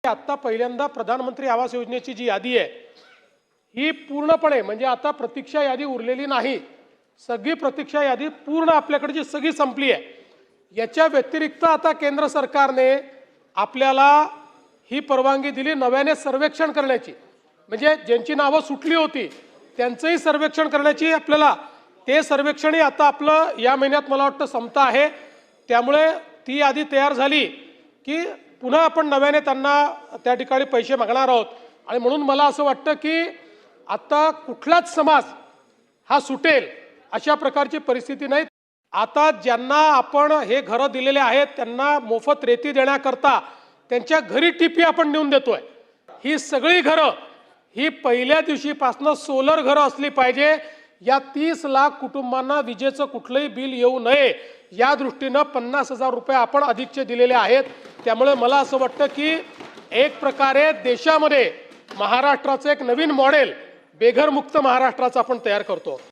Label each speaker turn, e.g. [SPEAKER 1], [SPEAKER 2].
[SPEAKER 1] आता पहिल्यांदा प्रधानमंत्री आवास योजनेची जी यादी आहे ही पूर्णपणे म्हणजे आता प्रतीक्षा यादी उरलेली नाही। सगळी प्रतीक्षा यादी पूर्ण आपल्याकडची सगळी संपली आहे। याच्या व्यतिरिक्त आता केंद्र सरकारने आपल्याला ही परवानगी दिली नव्याने सर्वेक्षण करण्याची, म्हणजे ज्यांची नावं सुटली होती त्यांचंही सर्वेक्षण करण्याची। आपल्याला ते सर्वेक्षणही आता आपलं या महिन्यात मला वाटतं संपतं आहे। त्यामुळे ती यादी तयार झाली की पुन्हा आपण नव्याने त्यांना त्या ठिकाणी पैसे मागणार आहोत। आणि म्हणून मला असं वाटतं की आता कुठलाच समाज हा सुटेल अशा प्रकारची परिस्थिती नाही। आता ज्यांना आपण हे घर दिलेले आहेत त्यांना मोफत रेती देण्याकरता त्यांच्या घरी टिपी आपण नेऊन देतोय। ही सगळी घरं ही पहिल्या दिवशीपासून सोलर घरं असली पाहिजे। या 30 लाख कुटुंबांना विजेचं कुठलंही बिल येऊ नये या दृष्टीने 50,000 रुपये आपण अधिकचे दिलेले आहेत। त्यामुळे मला असं वाटतं की एक प्रकारे देशामध्ये महाराष्ट्राचं एक नवीन मॉडेल बेघर मुक्त महाराष्ट्राचं आपण तयार करतो।